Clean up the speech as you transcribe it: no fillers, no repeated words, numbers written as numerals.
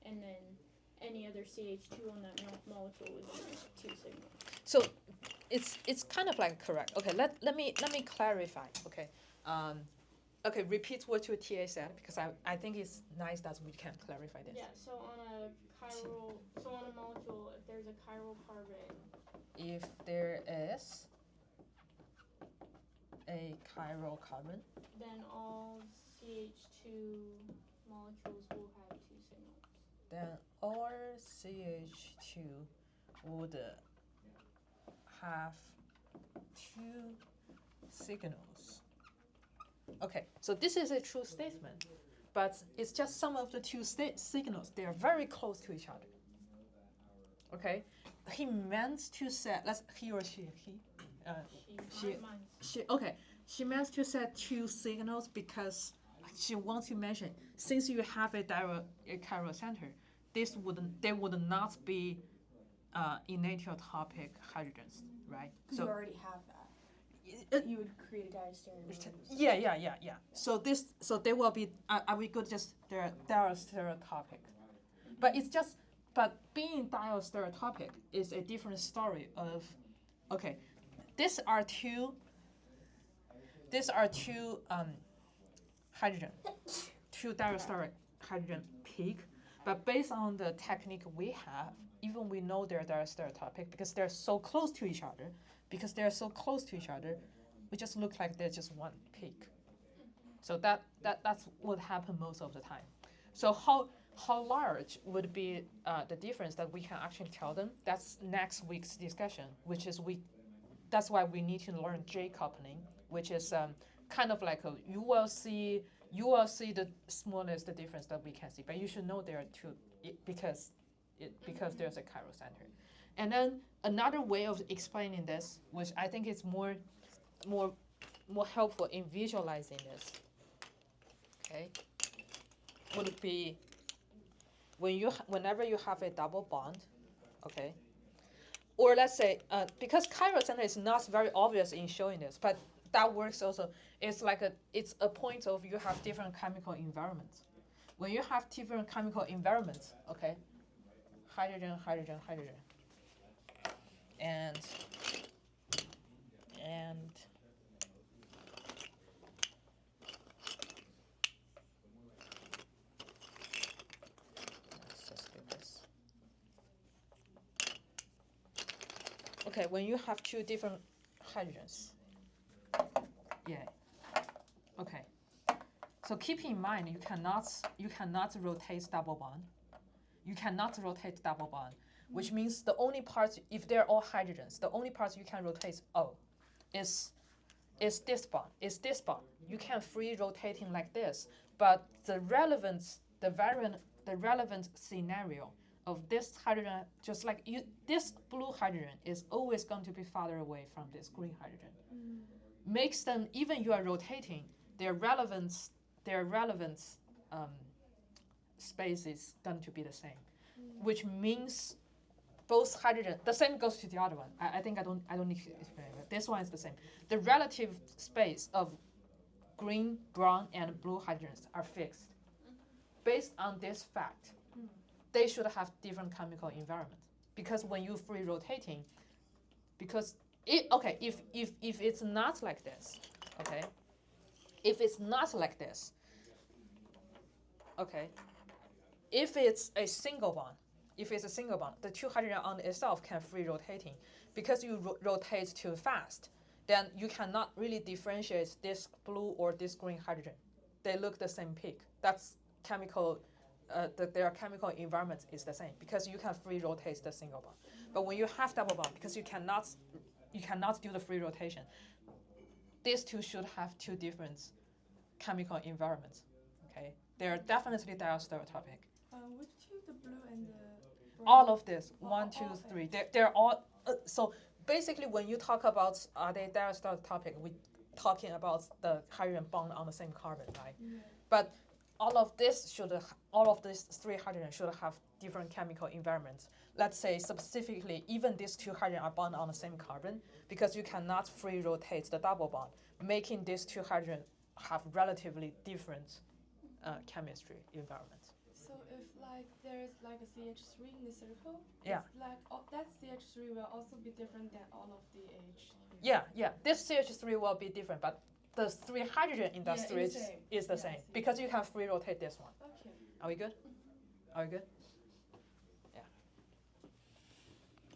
and then any other CH2 on that molecule would be 2 signals. So it's kind of like correct. Okay, let me clarify. Okay. Okay, repeat what your TA said because I think it's nice that we can clarify this. Yeah, so on a molecule, if there's a chiral carbon. If there is a chiral carbon, then all CH2 molecules will have 2 signals. Then all CH2 would have 2 signals. Okay, so this is a true statement, but it's just some of the 2 signals. They are very close to each other. Okay, he meant to say, he or she, okay, she meant to say 2 signals because she wants to mention, since you have a chiral center, they would not be enantiotopic hydrogens, right? So you already have that. You would create a diastereomers. Yeah. So they will be. Are we good? Just they're diastereotopic, but it's just. But being diastereotopic is a different story. Okay, these are two hydrogen, 2 diastereotopic hydrogen peak. But based on the technique we have, even we know they're diastereotopic because they're so close to each other. We just look like they're just one peak. So that's what happens most of the time. So how large would be the difference that we can actually tell them? That's next week's discussion, which is that's why we need to learn J coupling, which is kind of like you will see the smallest difference that we can see, but you should know there are 2 because there's a chiral center. And then another way of explaining this, which I think is more helpful in visualizing this, okay, would be whenever you have a double bond, okay, or let's say because chiral center is not very obvious in showing this, but that works also. It's a point of you have different chemical environments. When you have different chemical environments, okay, hydrogen, and let's just do this. Okay, when you have 2 different hydrogens, yeah. Okay. So keep in mind you cannot rotate double bond. Which means the only parts, if they're all hydrogens, the only parts you can rotate is this bond. You can free rotating like this, but the relevant scenario of this hydrogen, just like this blue hydrogen is always going to be farther away from this green hydrogen. Makes them, even you are rotating, their relevant space is going to be the same, which means both hydrogen. The same goes to the other one. I think I don't need to explain it. This one is the same. The relative space of green, brown, and blue hydrogens are fixed. Based on this fact, they should have different chemical environment because when you free rotating, if it's not like this, okay, if it's a single bond, the 2 hydrogen on itself can free rotating. Because you rotate too fast, then you cannot really differentiate this blue or this green hydrogen. They look the same peak. That's chemical. Their chemical environment is the same because you can free rotate the single bond. But when you have double bond, because you cannot do the free rotation, these 2 should have 2 different chemical environments. Okay, they are definitely diastereotopic. Which 2? The blue and the brown? All of this, 1, 2, 3. They're all. So basically, when you talk about are they diastereotopic, we're talking about the hydrogen bond on the same carbon, right? Yeah. But all of these 3 hydrogen should have different chemical environments. Let's say specifically, even these 2 hydrogen are bound on the same carbon because you cannot free rotate the double bond, making these 2 hydrogen have relatively different chemistry environments. So if like there's like a CH3 in the circle, Yeah. it's like that CH3 will also be different than all of the H. Yeah. This CH3 will be different, but the 3 hydrogen in that Yeah, 3 it's the same. is the Yeah, I same see. because you can free rotate this one. Okay. Are we good? Are we good?